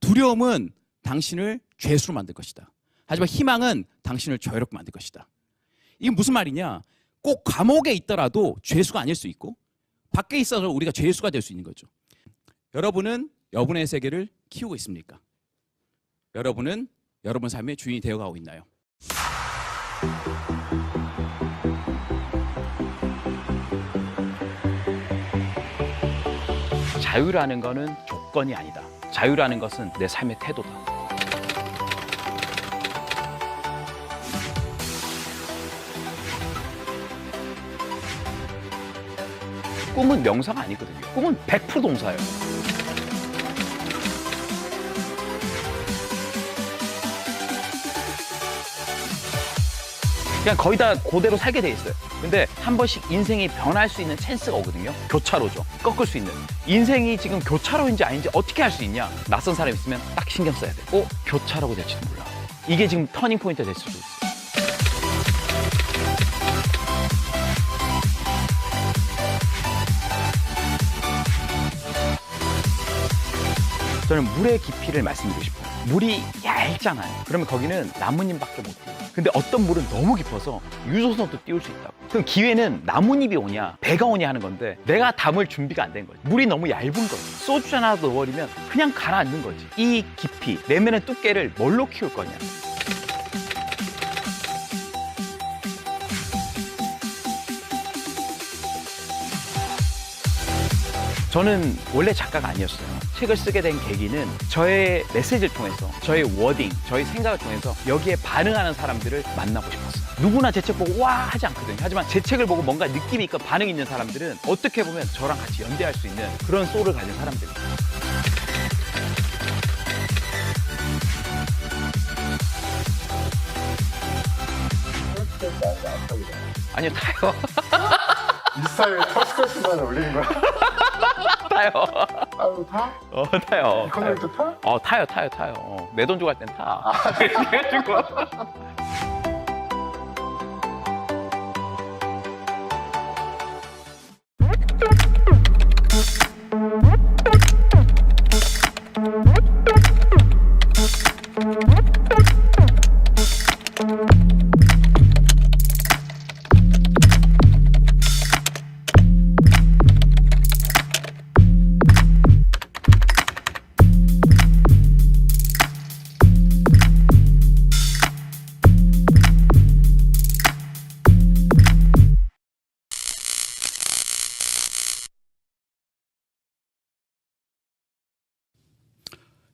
두려움은 당신을 죄수로 만들 것이다. 하지만 희망은 당신을 자유롭게 만들 것이다. 이게 무슨 말이냐? 꼭 감옥에 있더라도 죄수가 아닐 수 있고 밖에 있어서 우리가 죄수가 될 수 있는 거죠. 여러분은 여러분의 세계를 키우고 있습니까? 여러분은 여러분 삶의 주인이 되어가고 있나요? 자유라는 것은 조건이 아니다. 자유라는 것은 내 삶의 태도다. 꿈은 명사가 아니거든요. 꿈은 100% 동사예요. 그냥 거의 다 그대로 살게 돼 있어요. 근데 한 번씩 인생이 변할 수 있는 찬스가 오거든요. 교차로죠. 꺾을 수 있는. 인생이 지금 교차로인지 아닌지 어떻게 할 수 있냐? 낯선 사람 있으면 딱 신경 써야 돼. 교차로가 될지도 몰라. 이게 지금 터닝 포인트가 될 수도 있어. 저는 물의 깊이를 말씀드리고 싶어요. 물이 얇잖아요. 그러면 거기는 나뭇잎밖에 못 띄워요. 근데 어떤 물은 너무 깊어서 유조선도 띄울 수 있다고. 그럼 기회는 나뭇잎이 오냐 배가 오냐 하는 건데 내가 담을 준비가 안 된 거지. 물이 너무 얇은 거지. 소주 하나 넣어버리면 그냥 가라앉는 거지. 이 깊이, 내면의 두께를 뭘로 키울 거냐. 저는 원래 작가가 아니었어요. 책을 쓰게 된 계기는 저의 메시지를 통해서, 저의 워딩, 저의 생각을 통해서 여기에 반응하는 사람들을 만나고 싶었어요. 누구나 제 책 보고 와 하지 않거든요. 하지만 제 책을 보고 뭔가 느낌이 있고 반응이 있는 사람들은 어떻게 보면 저랑 같이 연대할 수 있는 그런 소울을 가진 사람들이에요. 아니요, 타요. 인스타에 터스크래치만 올리는 거야? 타요. 아유, 타? 타요. 이코노미도 타? 타요. 내 돈 주고 할 땐 타. 그래가지고.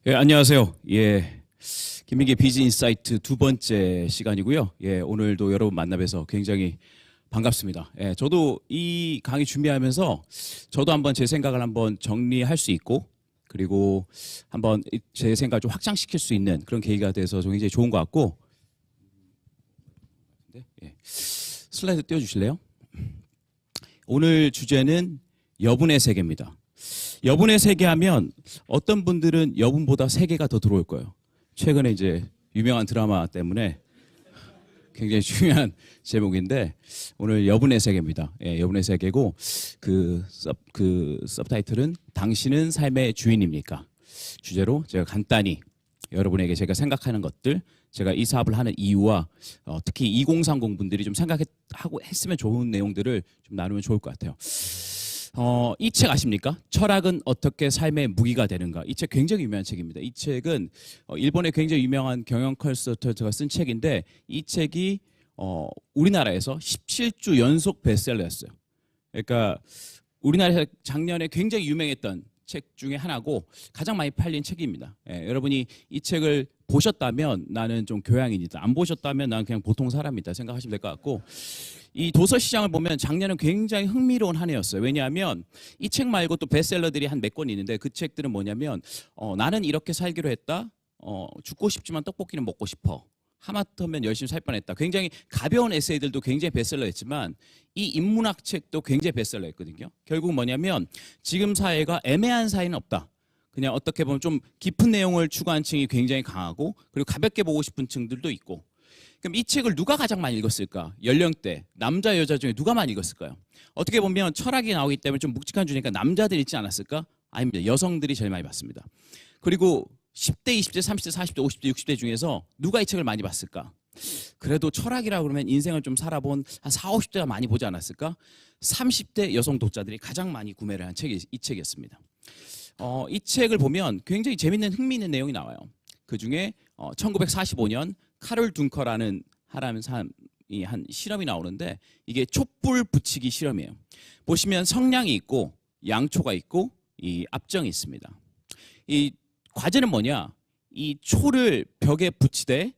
예, 안녕하세요. 김민기 비즈인사이트 두 번째 시간이고요. 오늘도 여러분 만나뵈서 굉장히 반갑습니다. 저도 이 강의 준비하면서 저도 한번 제 생각을 한번 정리할 수 있고 그리고 한번 제 생각을 좀 확장시킬 수 있는 그런 계기가 돼서 굉장히 좋은 것 같고 슬라이드 띄워주실래요? 오늘 주제는 여분의 세계입니다. 여분의 세계 하면 어떤 분들은 여분보다 세계가 더 들어올 거예요. 최근에 이제 유명한 드라마 때문에 굉장히 중요한 제목인데 오늘 여분의 세계입니다. 여분의 세계고 그 서브타이틀은 당신은 삶의 주인입니까? 주제로 제가 간단히 여러분에게 제가 생각하는 것들, 제가 이 사업을 하는 이유와 특히 2030 분들이 좀 생각하고 했으면 좋은 내용들을 좀 나누면 좋을 것 같아요. 이 책 아십니까? 철학은 어떻게 삶의 무기가 되는가. 이 책 굉장히 유명한 책입니다. 이 책은 일본의 굉장히 유명한 경영 컨설턴트가 쓴 책인데 이 책이 우리나라에서 17주 연속 베스트셀러였어요. 그러니까 우리나라에서 작년에 굉장히 유명했던 책 중에 하나고 가장 많이 팔린 책입니다. 여러분이 이 책을 보셨다면 나는 좀 교양인이다. 안 보셨다면 나는 그냥 보통 사람이다 생각하시면 될 것 같고 이 도서 시장을 보면 작년은 굉장히 흥미로운 한 해였어요. 왜냐하면 이 책 말고 또 베스트셀러들이 한 몇 권 있는데 그 책들은 뭐냐면 나는 이렇게 살기로 했다. 죽고 싶지만 떡볶이는 먹고 싶어. 하마터면 열심히 살 뻔했다. 굉장히 가벼운 에세이들도 굉장히 베스트셀러였지만 이 인문학 책도 굉장히 베스트셀러였거든요. 결국 뭐냐면 지금 사회가 애매한 사회는 없다. 그냥 어떻게 보면 좀 깊은 내용을 추구한 층이 굉장히 강하고 그리고 가볍게 보고 싶은 층들도 있고 그럼 이 책을 누가 가장 많이 읽었을까? 연령대, 남자, 여자 중에 누가 많이 읽었을까요? 어떻게 보면 철학이 나오기 때문에 좀 묵직한 주니까 남자들이 읽지 않았을까? 아닙니다. 여성들이 제일 많이 봤습니다. 그리고 10대, 20대, 30대, 40대, 50대, 60대 중에서 누가 이 책을 많이 봤을까? 그래도 철학이라고 그러면 인생을 좀 살아본 한 40, 50대가 많이 보지 않았을까? 30대 여성 독자들이 가장 많이 구매를 한 책이 이 책이었습니다. 이 책을 보면 굉장히 재밌는 흥미있는 내용이 나와요. 그중에 1945년 카롤 둥커라는 사람이 한 실험이 나오는데 이게 촛불 붙이기 실험이에요. 보시면 성냥이 있고 양초가 있고 이 압정이 있습니다. 이 과제는 뭐냐? 이 초를 벽에 붙이되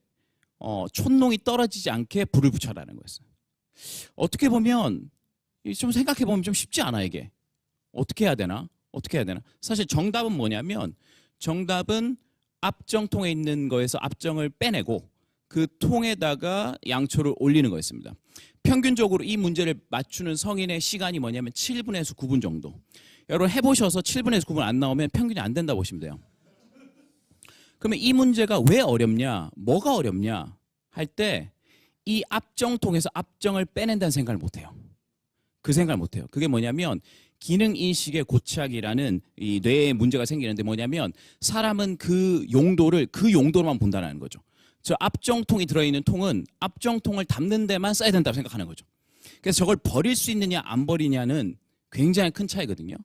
촛농이 떨어지지 않게 불을 붙여라는 거였어요. 어떻게 보면 좀 생각해 보면 좀 쉽지 않아 이게. 어떻게 해야 되나? 어떻게 해야 되나? 사실 정답은 뭐냐면 정답은 압정통에 있는 거에서 압정을 빼내고 그 통에다가 양초를 올리는 거였습니다. 평균적으로 이 문제를 맞추는 성인의 시간이 뭐냐면 7분에서 9분 정도. 여러분 해보셔서 7분에서 9분 안 나오면 평균이 안 된다 보시면 돼요. 그러면 이 문제가 왜 어렵냐, 뭐가 어렵냐 할 때 이 압정통에서 압정을 빼낸다는 생각을 못해요. 그 생각을 못해요. 그게 뭐냐면 기능인식의 고착이라는 이 뇌에 문제가 생기는데 뭐냐면 사람은 그 용도로만 본다는 거죠. 저 압정통이 들어있는 통은 압정통을 담는 데만 써야 된다고 생각하는 거죠. 그래서 저걸 버릴 수 있느냐 안 버리냐는 굉장히 큰 차이거든요.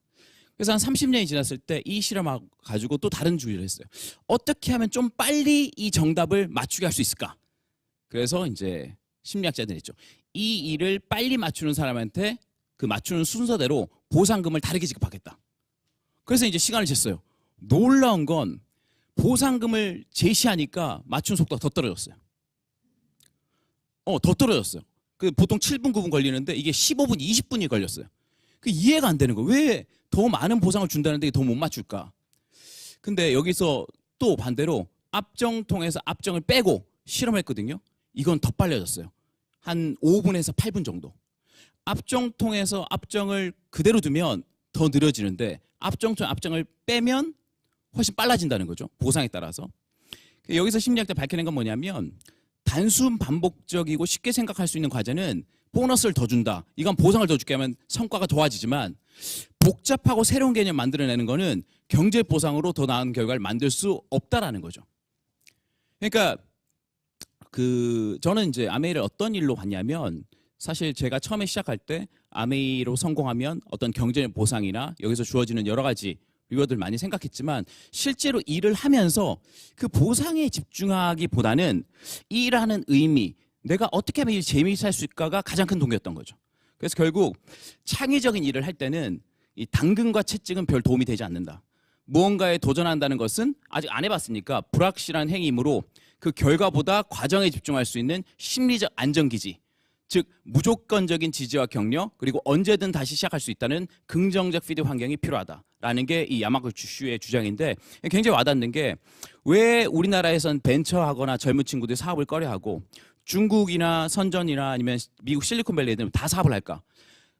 그래서 한 30년이 지났을 때 이 실험을 가지고 또 다른 주의를 했어요. 어떻게 하면 좀 빨리 이 정답을 맞추게 할 수 있을까? 그래서 이제 심리학자들이 했죠. 이 일을 빨리 맞추는 사람한테 그 맞추는 순서대로 보상금을 다르게 지급하겠다. 그래서 이제 시간을 쟀어요. 놀라운 건 보상금을 제시하니까 맞추는 속도가 더 떨어졌어요. 더 떨어졌어요. 그 보통 7분, 9분 걸리는데 이게 15분, 20분이 걸렸어요. 그 이해가 안 되는 거예요. 왜 더 많은 보상을 준다는데 더 못 맞출까? 근데 여기서 또 반대로 압정통에서 압정을 빼고 실험했거든요. 이건 더 빨라졌어요. 한 5분에서 8분 정도. 압정통에서 압정을 그대로 두면 더 느려지는데 압정통 압정을 빼면 훨씬 빨라진다는 거죠. 보상에 따라서. 여기서 심리학자 밝혀낸 건 뭐냐면 단순 반복적이고 쉽게 생각할 수 있는 과제는 보너스를 더 준다. 이건 보상을 더 줄게 하면 성과가 좋아지지만 복잡하고 새로운 개념 만들어내는 거는 경제 보상으로 더 나은 결과를 만들 수 없다라는 거죠. 그러니까 저는 이제 아메이를 어떤 일로 봤냐면 사실 제가 처음에 시작할 때 아메이로 성공하면 어떤 경제적 보상이나 여기서 주어지는 여러 가지 리워드를 많이 생각했지만 실제로 일을 하면서 그 보상에 집중하기보다는 이 일을 하는 의미, 내가 어떻게 하면 재미있게 할 수 있을까가 가장 큰 동기였던 거죠. 그래서 결국 창의적인 일을 할 때는 이 당근과 채찍은 별 도움이 되지 않는다. 무언가에 도전한다는 것은 아직 안 해봤으니까 불확실한 행위이므로 그 결과보다 과정에 집중할 수 있는 심리적 안정기지, 즉 무조건적인 지지와 격려, 그리고 언제든 다시 시작할 수 있다는 긍정적 피드 환경이 필요하다라는 게 이 야마구치 의 주장인데 굉장히 와닿는 게 왜 우리나라에선 벤처하거나 젊은 친구들이 사업을 꺼려하고 중국이나 선전이나 아니면 미국 실리콘밸리 애들은 다 사업을 할까?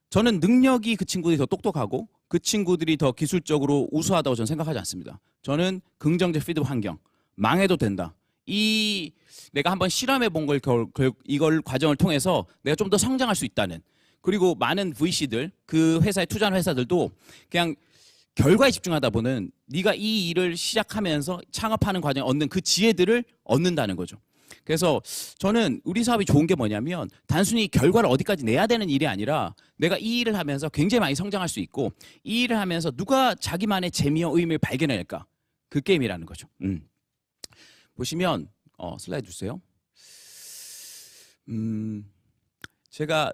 저는 능력이 그 친구들이 더 똑똑하고 그 친구들이 더 기술적으로 우수하다고 저는 생각하지 않습니다. 저는 긍정적 피드 환경, 망해도 된다. 내가 한번 실험해 본 이걸 과정을 통해서 내가 좀 더 성장할 수 있다는, 그리고 많은 VC들, 그 회사에 투자하는 회사들도 그냥 결과에 집중하다 보는 네가 이 일을 시작하면서 창업하는 과정에 얻는 그 지혜들을 얻는다는 거죠. 그래서 저는 우리 사업이 좋은 게 뭐냐면 단순히 결과를 어디까지 내야 되는 일이 아니라 내가 이 일을 하면서 굉장히 많이 성장할 수 있고 이 일을 하면서 누가 자기만의 재미와 의미를 발견해낼까? 그 게임이라는 거죠. 보시면 슬라이드 주세요. 제가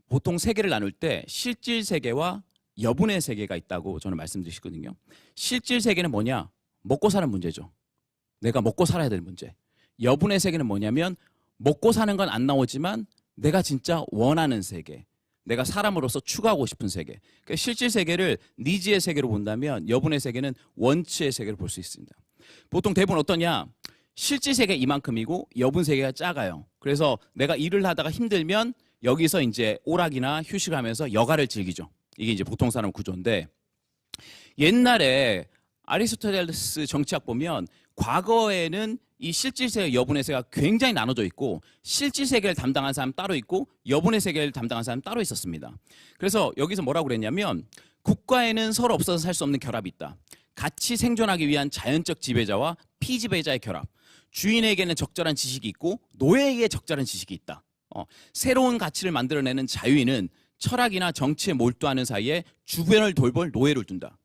보통 세계를 나눌 때 실질 세계와 여분의 세계가 있다고 저는 말씀드리거든요. 실질 세계는 뭐냐? 먹고 사는 문제죠. 내가 먹고 살아야 될 문제. 여분의 세계는 뭐냐면 먹고 사는 건 안 나오지만 내가 진짜 원하는 세계, 내가 사람으로서 추구하고 싶은 세계. 그러니까 실질 세계를 니즈의 세계로 본다면 여분의 세계는 원치의 세계로 볼 수 있습니다. 보통 대부분 어떠냐? 실질 세계 이만큼이고 여분 세계가 작아요. 그래서 내가 일을 하다가 힘들면 여기서 이제 오락이나 휴식하면서 여가를 즐기죠. 이게 이제 보통 사람 구조인데 옛날에 아리스토텔레스 정치학 보면 과거에는 이 실질 세계, 여분의 세계가 굉장히 나눠져 있고 실질 세계를 담당한 사람 따로 있고 여분의 세계를 담당한 사람 따로 있었습니다. 그래서 여기서 뭐라고 그랬냐면 국가에는 서로 없어서 살 수 없는 결합이 있다. 같이 생존하기 위한 자연적 지배자와 피지배자의 결합. 주인에게는 적절한 지식이 있고 노예에게 적절한 지식이 있다. 새로운 가치를 만들어내는 자유인은 철학이나 정치에 몰두하는 사이에 주변을 돌볼 노예를 둔다.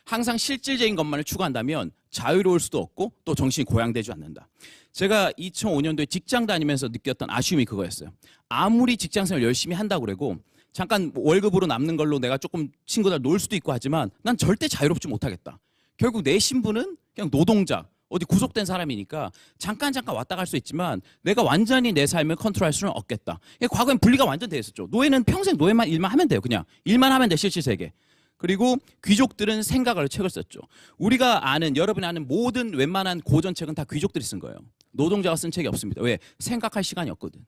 항상 실질적인 것만을 추구한다면 자유로울 수도 없고 또 정신이 고양되지 않는다. 제가 2005년도에 직장 다니면서 느꼈던 아쉬움이 그거였어요. 아무리 직장생활 열심히 한다고 그러고 잠깐 월급으로 남는 걸로 내가 조금 친구들 놀 수도 있고 하지만 난 절대 자유롭지 못하겠다. 결국 내 신분은 그냥 노동자, 어디 구속된 사람이니까 잠깐 왔다 갈 수 있지만 내가 완전히 내 삶을 컨트롤할 수는 없겠다. 과거엔 분리가 완전 돼 있었죠. 노예는 평생 노예만 일만 하면 돼요. 그냥 일만 하면 돼, 실질세계. 그리고 귀족들은 생각을 책을 썼죠. 우리가 아는, 여러분이 아는 모든 웬만한 고전책은 다 귀족들이 쓴 거예요. 노동자가 쓴 책이 없습니다. 왜? 생각할 시간이 없거든.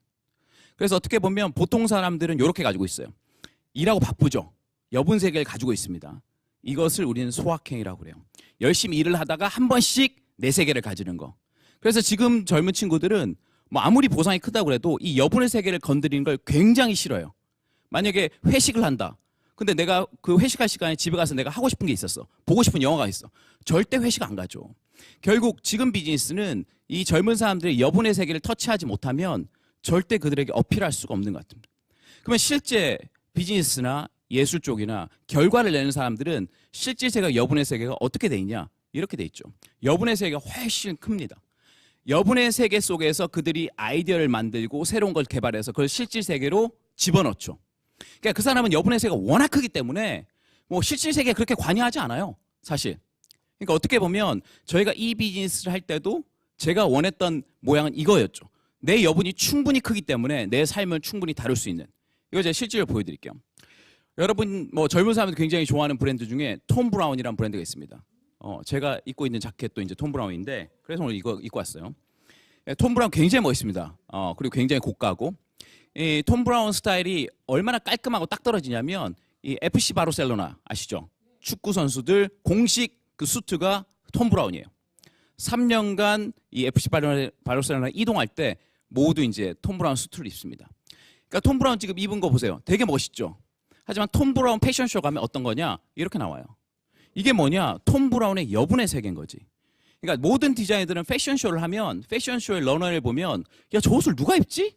그래서 어떻게 보면 보통 사람들은 이렇게 가지고 있어요. 일하고 바쁘죠. 여분세계를 가지고 있습니다. 이것을 우리는 소확행이라고 그래요. 열심히 일을 하다가 한 번씩 내 세계를 가지는 거. 그래서 지금 젊은 친구들은 뭐 아무리 보상이 크다고 해도 이 여분의 세계를 건드리는 걸 굉장히 싫어요. 만약에 회식을 한다. 근데 내가 그 회식할 시간에 집에 가서 내가 하고 싶은 게 있었어. 보고 싶은 영화가 있어. 절대 회식 안 가죠. 결국 지금 비즈니스는 이 젊은 사람들이 여분의 세계를 터치하지 못하면 절대 그들에게 어필할 수가 없는 것 같습니다. 그러면 실제 비즈니스나 예술 쪽이나 결과를 내는 사람들은 실제 세계가 여분의 세계가 어떻게 돼 있냐? 이렇게 돼 있죠. 여분의 세계가 훨씬 큽니다. 여분의 세계 속에서 그들이 아이디어를 만들고 새로운 걸 개발해서 그걸 실질 세계로 집어넣죠. 그러니까 그 사람은 여분의 세계가 워낙 크기 때문에 뭐 실질 세계에 그렇게 관여하지 않아요. 사실. 그러니까 어떻게 보면 저희가 이 비즈니스를 할 때도 제가 원했던 모양은 이거였죠. 내 여분이 충분히 크기 때문에 내 삶을 충분히 다룰 수 있는. 이거 제가 실질을 보여드릴게요. 여러분 뭐 젊은 사람들이 굉장히 좋아하는 브랜드 중에 톰 브라운이라는 브랜드가 있습니다. 제가 입고 있는 자켓도 이제 톰 브라운인데 그래서 오늘 이거 입고 왔어요. 톰 브라운 굉장히 멋있습니다. 그리고 굉장히 고가고 이 톰 브라운 스타일이 얼마나 깔끔하고 딱 떨어지냐면 이 FC 바르셀로나 아시죠? 축구 선수들 공식 그 수트가 톰 브라운이에요. 3년간 이 FC 바르셀로나 이동할 때 모두 이제 톰 브라운 수트를 입습니다. 그러니까 톰 브라운 지금 입은 거 보세요. 되게 멋있죠? 하지만 톰 브라운 패션쇼 가면 어떤 거냐? 이렇게 나와요. 이게 뭐냐? 톰 브라운의 여분의 세계인 거지. 그러니까 모든 디자이너들은 패션쇼를 하면 패션쇼의 러너를 보면 야, 저 옷을 누가 입지?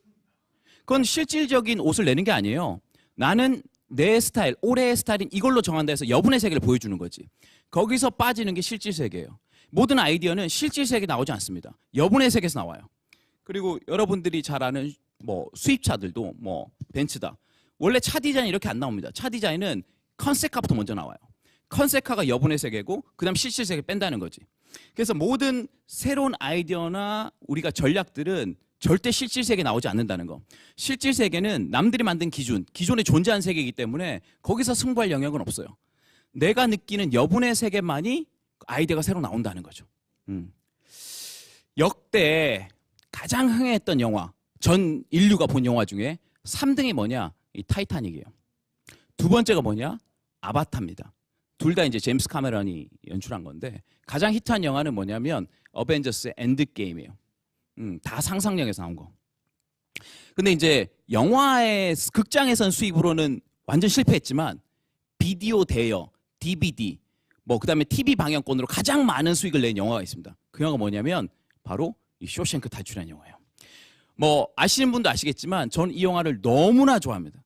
그건 실질적인 옷을 내는 게 아니에요. 나는 내 스타일, 올해의 스타일인 이걸로 정한다 해서 여분의 세계를 보여주는 거지. 거기서 빠지는 게 실질 세계예요. 모든 아이디어는 실질 세계에 나오지 않습니다. 여분의 세계에서 나와요. 그리고 여러분들이 잘 아는 뭐 수입차들도 뭐 벤츠다. 원래 차 디자인 이렇게 안 나옵니다. 차 디자인은 컨셉카부터 먼저 나와요. 컨셉카가 여분의 세계고 그다음 실질 세계 뺀다는 거지. 그래서 모든 새로운 아이디어나 우리가 전략들은 절대 실질 세계에 나오지 않는다는 거. 실질 세계는 남들이 만든 기존에 존재한 세계이기 때문에 거기서 승부할 영역은 없어요. 내가 느끼는 여분의 세계만이 아이디어가 새로 나온다는 거죠. 역대 가장 흥행했던 영화, 전 인류가 본 영화 중에 3등이 뭐냐? 이 타이타닉이에요. 두 번째가 뭐냐? 아바타입니다. 둘 다 이제 제임스 카메런이 연출한 건데 가장 히트한 영화는 뭐냐면 어벤져스의 엔드게임이에요. 다 상상력에서 나온 거. 근데 이제 영화의 극장에선 수입으로는 완전 실패했지만 비디오 대여, DVD, 뭐 그다음에 TV 방영권으로 가장 많은 수익을 낸 영화가 있습니다. 그 영화가 뭐냐면 바로 이 쇼생크 탈출이라는 영화예요. 뭐 아시는 분도 아시겠지만 저는 이 영화를 너무나 좋아합니다.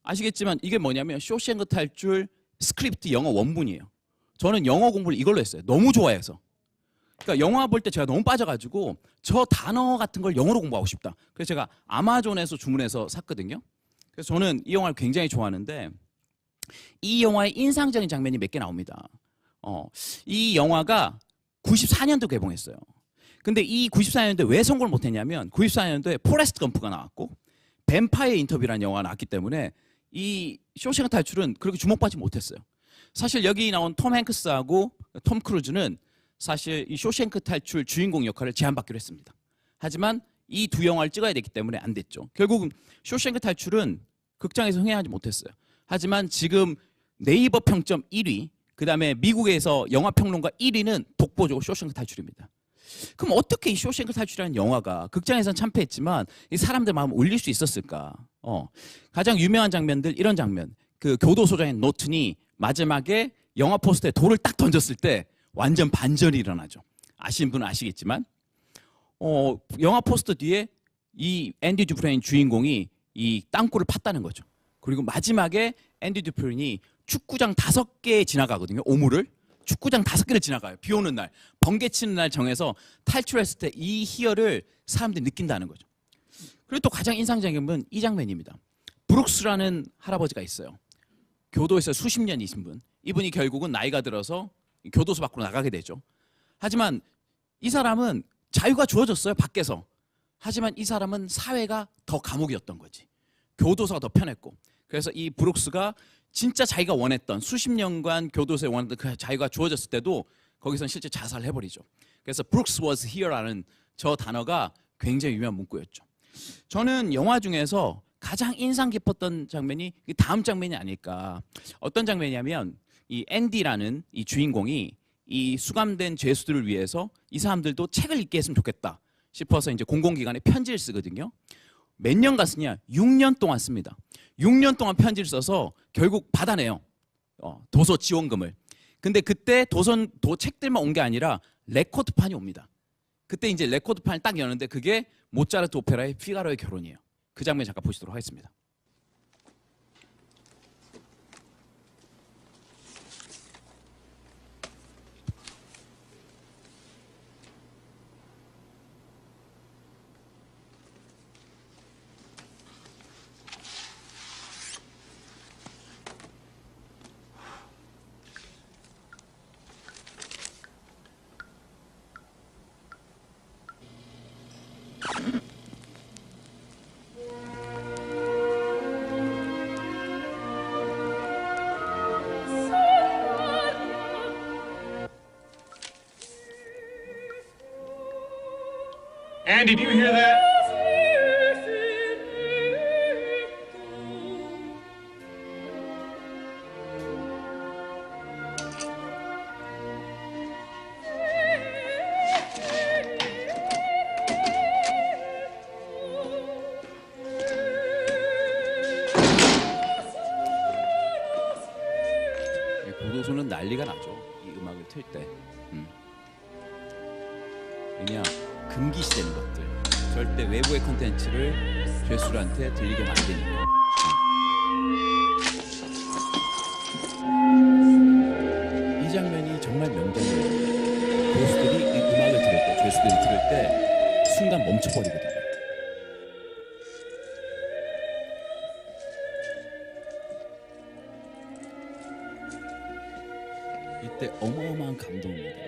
아시겠지만 이게 뭐냐면 쇼생크 탈출 스크립트 영어 원문이에요. 저는 영어 공부를 이걸로 했어요. 너무 좋아해서. 그러니까 영화 볼 때 제가 너무 빠져가지고 저 단어 같은 걸 영어로 공부하고 싶다. 그래서 제가 아마존에서 주문해서 샀거든요. 그래서 저는 이 영화를 굉장히 좋아하는데 이 영화의 인상적인 장면이 몇 개 나옵니다. 이 영화가 94년도 개봉했어요. 근데 이 94년도에 왜 성공을 못했냐면 94년도에 포레스트 검프가 나왔고 뱀파이어 인터뷰라는 영화가 나왔기 때문에 이 쇼생크 탈출은 그렇게 주목받지 못했어요. 사실 여기 나온 톰 행크스하고 톰 크루즈는 사실 이 쇼생크 탈출 주인공 역할을 제안받기로 했습니다. 하지만 이 두 영화를 찍어야 됐기 때문에 안 됐죠. 결국은 쇼생크 탈출은 극장에서 흥행하지 못했어요. 하지만 지금 네이버 평점 1위, 그 다음에 미국에서 영화평론가 1위는 독보적으로 쇼생크 탈출입니다. 그럼 어떻게 이 쇼생크 탈출이라는 영화가 극장에서는 참패했지만 이 사람들 마음을 울릴 수 있었을까? 가장 유명한 장면들 이런 장면. 그 교도소장인 노튼이 마지막에 영화 포스터에 돌을 딱 던졌을 때 완전 반전이 일어나죠. 아시는 분은 아시겠지만 영화 포스터 뒤에 이 앤디 듀프레인 주인공이 이 땅굴을 팠다는 거죠. 그리고 마지막에 앤디 듀프레인이 축구장 5개 지나가거든요. 오물을 축구장 5개를 지나가요. 비 오는 날, 번개 치는 날 정해서 탈출했을 때 이 희열을 사람들이 느낀다는 거죠. 그리고 또 가장 인상적인 건 이 장면입니다. 브룩스라는 할아버지가 있어요. 교도에서 수십 년이신 분. 이분이 결국은 나이가 들어서 교도소 밖으로 나가게 되죠. 하지만 이 사람은 자유가 주어졌어요, 밖에서. 하지만 이 사람은 사회가 더 감옥이었던 거지. 교도소가 더 편했고. 그래서 이 브룩스가 진짜 자기가 원했던 수십 년간 교도소에 원했던 그 자유가 주어졌을 때도 거기선 실제 자살을 해버리죠. 그래서 Brooks was here라는 저 단어가 굉장히 유명한 문구였죠. 저는 영화 중에서 가장 인상 깊었던 장면이 다음 장면이 아닐까. 어떤 장면이냐면 이 앤디라는 이 주인공이 이 수감된 죄수들을 위해서 이 사람들도 책을 읽게 했으면 좋겠다 싶어서 이제 공공기관에 편지를 쓰거든요. 몇 년간 쓰냐? 6년 동안 씁니다. 6년 동안 편지를 써서 결국 받아내요. 도서 지원금을. 근데 그때 책들만 온 게 아니라 레코드판이 옵니다. 그때 이제 레코드판을 딱 여는데 그게 모차르트 오페라의 피가로의 결혼이에요. 그 장면 잠깐 보시도록 하겠습니다. Andy, do you hear that? 교도소는 난리가 나죠. 이 음악을 틀 때. 왜냐 금기시되는 것들, 절대 외부의 콘텐츠를 죄수들한테 들리게 만드니까. 이 장면이 정말 명장면이에요. 죄수들이 이 음악을 들을 때, 죄수들이 들을 때 순간 멈춰버리거든요. 이때 어마어마한 감동입니다.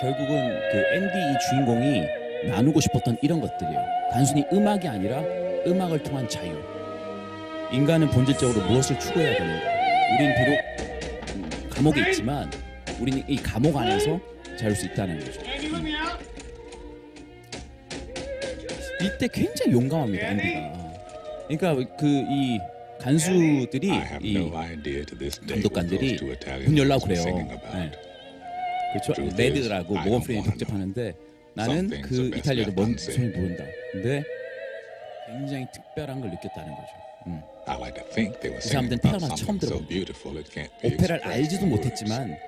결국은 그 앤디 이 주인공이 나누고 싶었던 이런 것들이에요. 단순히 음악이 아니라 음악을 통한 자유. 인간은 본질적으로 무엇을 추구해야 되는가? 우린 비록 감옥에 있지만 우리는 이 감옥 안에서 자유할 수 있다는 거죠. 이때 굉장히 용감합니다, 앤디가. 그러니까 그 이 간수들이 이 감독관들이 문 열라고 그래요. 네. 그렇죠. 레드라고 모건 프리맨이 복잡하는데 나는 그 이탈리아도 뭔 소리 모른다. 근데 굉장히 특별한 걸 느꼈다는 거죠. 이 사람들은 태어나서 처음 들어본 오페라를 알지도 못했지만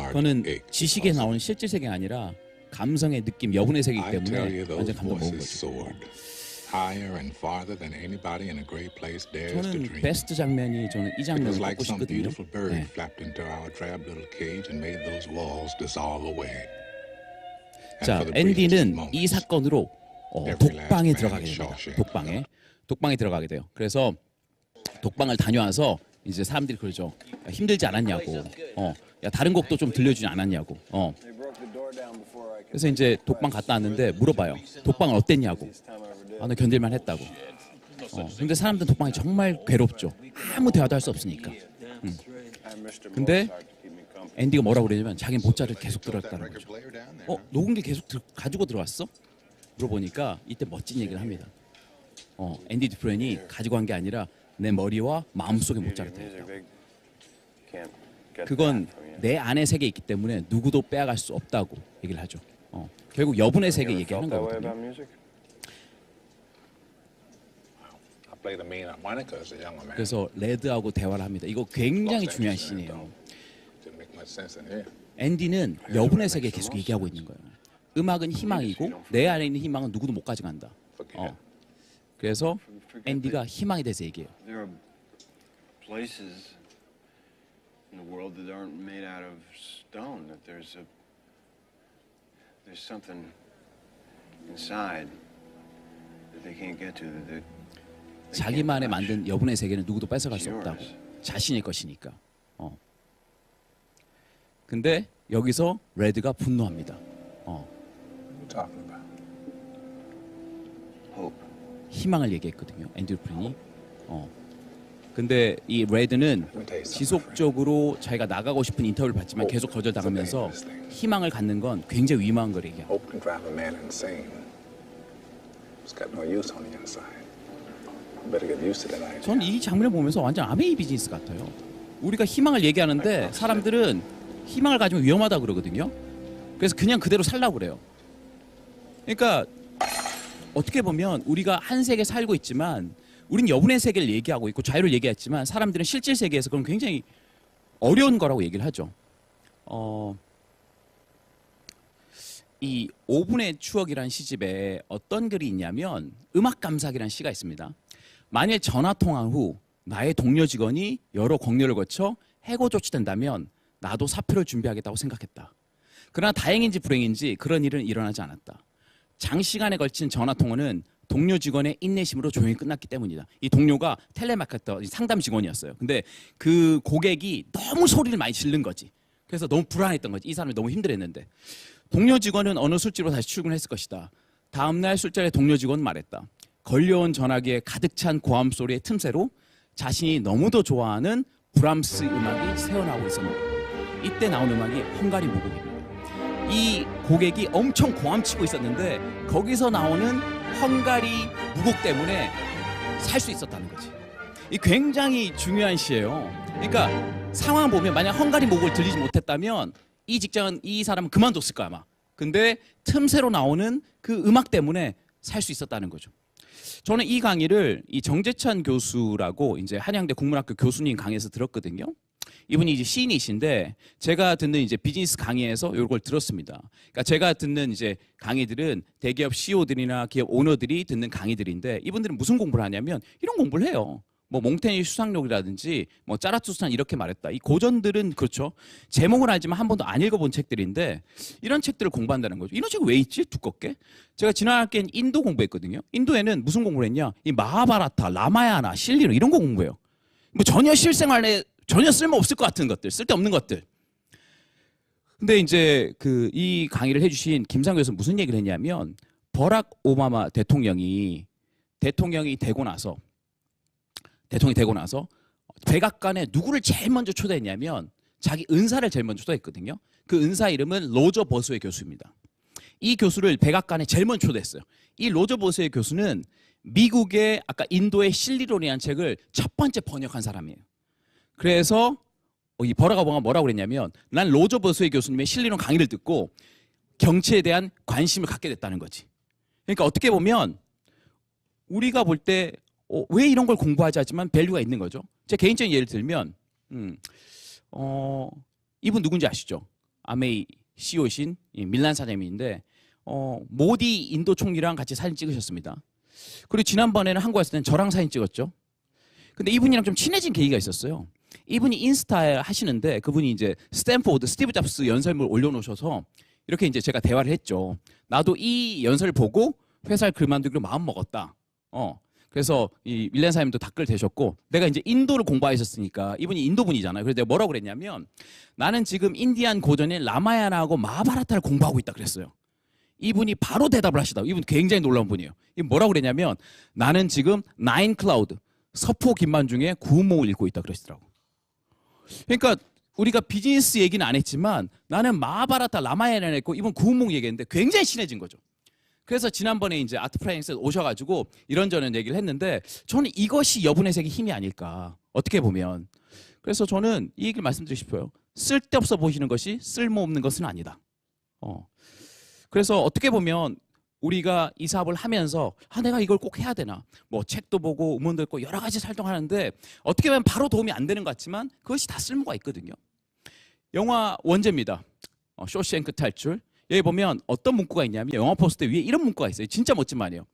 그거는 지식에 나오는 실제 세계가 아니라 감성의 느낌, 여분의 세계이기 때문에 완전 감동 먹은 거죠. 저는 베스트 장면이 저는 이 장면을 꼽고 싶거든요. 네. 자, 앤디는 이 사건으로 독방에 들어가게 됩니다. 독방에 들어가게 돼요. 그래서 독방을 다녀와서 이제 사람들이 그러죠. 야, 힘들지 않았냐고. 야 다른 곡도 좀 들려주지 않았냐고. 그래서 이제 독방 갔다 왔는데 물어봐요. 독방은 어땠냐고. 나 견딜만 했다고. 근데 사람들은 독방이 정말 괴롭죠. 아무 대화도 할 수 없으니까. 근데 앤디가 뭐라고 그러냐면 자기는 모차를 계속 들었다는 거죠. 녹음기 계속 가지고 들어왔어? 물어보니까 이때 멋진 얘기를 합니다. 앤디 듀프렌이 가지고 간 게 아니라 내 머리와 마음속에 모차르트였다. 그건 내 안의 세계에 있기 때문에 누구도 빼앗갈 수 없다고 얘기를 하죠. 결국 여분의 세계 얘기하는 거거든요. 그래서 레드하고 대화를 합니다. 이거 굉장히 중요한 씬이에요. much sense in here. 앤디는 여분의 세계 계속 얘기하고 있는 거예요. 음악은 희망이고 내 안에 있는 희망은 누구도 못 가져간다. 그래서 앤디가 희망에 대해서 얘기해요. There are places in the world that aren't made out of stone. That there's something inside that they can't get to. That 자기만의 만든 여분의 세계는 누구도 뺏어갈 수 없다고. 자신의 것이니까. 근데 여기서 레드가 분노합니다. What you talking about? hope. 희망을 얘기했거든요. 앤디 루프린이. 근데 이 레드는 지속적으로 자기가 나가고 싶은 인터뷰를 받지만 계속 거절당하면서 희망을 갖는 건 굉장히 위험한 걸 얘기해요. Hope can drive a man insane. It's got no use on the inside. You better get used to that idea. 전 이 장면을 보면서 완전 아메이 비즈니스 같아요. 우리가 희망을 얘기하는데 사람들은 희망을 가지면 위험하다 그러거든요. 그래서 그냥 그대로 살라고 그래요. 그러니까 어떻게 보면 우리가 한 세계에 살고 있지만 우린 여분의 세계를 얘기하고 있고 자유를 얘기했지만 사람들은 실질 세계에서 그건 굉장히 어려운 거라고 얘기를 하죠. 이 5분의 추억이라는 시집에 어떤 글이 있냐면 음악 감사기라는 시가 있습니다. 만일 전화 통화 후 나의 동료 직원이 여러 공료를 거쳐 해고 조치된다면 나도 사표를 준비하겠다고 생각했다. 그러나 다행인지 불행인지 그런 일은 일어나지 않았다. 장시간에 걸친 전화 통화는 동료 직원의 인내심으로 조용히 끝났기 때문이다. 이 동료가 텔레마케터 상담 직원이었어요. 근데 그 고객이 너무 소리를 많이 지른 거지. 그래서 너무 불안했던 거지. 이 사람이 너무 힘들었는데. 동료 직원은 어느 술집으로 다시 출근했을 것이다. 다음날 술자리에 동료 직원은 말했다. 걸려온 전화기에 가득 찬 고함 소리의 틈새로 자신이 너무도 좋아하는 브람스 음악이 새어나오고 있었는데 이때 나온 음악이 헝가리 무곡입니다. 이 고객이 엄청 고함치고 있었는데 거기서 나오는 헝가리 무곡 때문에 살 수 있었다는 거지. 이 굉장히 중요한 시예요. 그러니까 상황 보면 만약 헝가리 무곡을 들리지 못했다면 이 직장은 이 사람은 그만뒀을 거야 아마. 근데 틈새로 나오는 그 음악 때문에 살 수 있었다는 거죠. 저는 이 강의를 이 정재찬 교수라고 이제 한양대 국문학교 교수님 강의에서 들었거든요. 이분이 이제 시인이신데 제가 듣는 이제 비즈니스 강의에서 이걸 들었습니다. 그러니까 제가 듣는 이제 강의들은 대기업 CEO들이나 기업 오너들이 듣는 강의들인데 이분들은 무슨 공부를 하냐면 이런 공부를 해요. 뭐 몽테뉴 수상록이라든지 뭐 짜라투스탄 이렇게 말했다. 이 고전들은 그렇죠. 제목은 알지만 한 번도 안 읽어본 책들인데 이런 책들을 공부한다는 거죠. 이런 책 왜 있지? 두껍게. 제가 지난 학기엔 인도 공부했거든요. 인도에는 무슨 공부를 했냐? 이 마하바라타, 라마야나, 실리로 이런 거 공부해요. 뭐 전혀 실생활에 전혀 쓸모없을 것 같은 것들, 쓸데없는 것들. 근데 이제 이 강의를 해주신 김상규 교수는 무슨 얘기를 했냐면 버락 오바마 대통령이 되고 나서 백악관에 누구를 제일 먼저 초대했냐면 자기 은사를 제일 먼저 초대했거든요. 그 은사 이름은 로저 버스웨이 교수입니다. 이 교수를 백악관에 제일 먼저 초대했어요. 이 로저 버스웨이 교수는 미국의 아까 인도의 실리론이라는 책을 첫 번째 번역한 사람이에요. 그래서 이 버락 오바마가 뭐라고 그랬냐면 난 로저 버스웨이 교수님의 실리론 강의를 듣고 정치에 대한 관심을 갖게 됐다는 거지. 그러니까 어떻게 보면 우리가 볼 때 왜 이런 걸 공부하지 하지만 밸류가 있는 거죠. 제 개인적인 예를 들면 이분 누군지 아시죠? 아메이 CEO이신 밀란 사장님인데 모디 인도 총리랑 같이 사진 찍으셨습니다. 그리고 지난번에는 한국 왔을 때는 저랑 사진 찍었죠. 근데 이분이랑 좀 친해진 계기가 있었어요. 이분이 인스타에 하시는데 그분이 이제 스탠포드 스티브 잡스 연설물 올려놓으셔서 이렇게 이제 제가 대화를 했죠. 나도 이 연설을 보고 회사를 그만두기로 마음 먹었다. 그래서 이 밀란 사장님도 댓글 대셨고 내가 이제 인도를 공부하셨으니까 이분이 인도 분이잖아요. 그래서 내가 뭐라고 그랬냐면 나는 지금 인디안 고전인 라마야나하고 마하바라타를 공부하고 있다 그랬어요. 이분이 바로 대답을 하시다. 이분 굉장히 놀라운 분이에요. 이분 뭐라고 그랬냐면 나는 지금 나인 클라우드 서포 김만중의 구운몽을 읽고 있다 그러시더라고. 그러니까 우리가 비즈니스 얘기는 안 했지만 나는 마하바라타 라마야나를 했고 이분 구운몽 얘기했는데 굉장히 친해진 거죠. 그래서 지난번에 이제 아트프라이앵스 오셔가지고 이런저런 얘기를 했는데 저는 이것이 여분의 세계 힘이 아닐까 어떻게 보면. 그래서 저는 이 얘기를 말씀드리고 싶어요. 쓸데없어 보시는 것이 쓸모없는 것은 아니다. 그래서 어떻게 보면 우리가 이 사업을 하면서 내가 이걸 꼭 해야 되나 뭐 책도 보고 음원도 듣고 여러 가지 활동하는데 어떻게 보면 바로 도움이 안 되는 것 같지만 그것이 다 쓸모가 있거든요. 영화 원제입니다. 쇼생크 탈출. 여기 보면 어떤 문구가 있냐면 영화 포스터 위에 이런 문구가 있어요. 진짜 멋진 말이에요.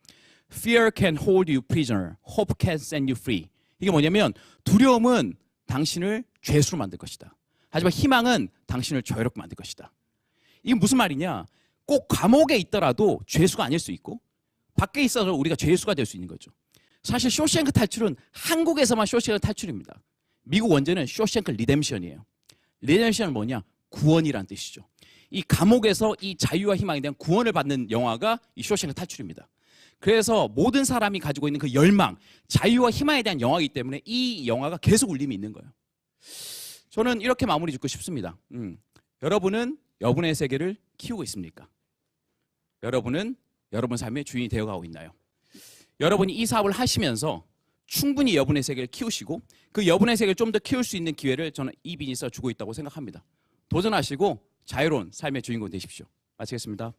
Fear can hold you prisoner. Hope can set you free. 이게 뭐냐면 두려움은 당신을 죄수로 만들 것이다. 하지만 희망은 당신을 자유롭게 만들 것이다. 이게 무슨 말이냐? 꼭 감옥에 있더라도 죄수가 아닐 수 있고 밖에 있어서 우리가 죄수가 될 수 있는 거죠. 사실 쇼생크 탈출은 한국에서만 쇼생크 탈출입니다. 미국 원제는 쇼생크 리뎀션이에요. 리뎀션은 뭐냐? 구원이란 뜻이죠. 이 감옥에서 이 자유와 희망에 대한 구원을 받는 영화가 이 쇼생크 탈출입니다. 그래서 모든 사람이 가지고 있는 그 열망, 자유와 희망에 대한 영화이기 때문에 이 영화가 계속 울림이 있는 거예요. 저는 이렇게 마무리 짓고 싶습니다. 여러분은 여러분의 세계를 키우고 있습니까? 여러분은 여러분 삶의 주인이 되어가고 있나요? 여러분이 이 사업을 하시면서 충분히 여러분의 세계를 키우시고 그 여러분의 세계를 좀 더 키울 수 있는 기회를 저는 이 비즈니스가 주고 있다고 생각합니다. 도전하시고 자유로운 삶의 주인공 되십시오. 마치겠습니다.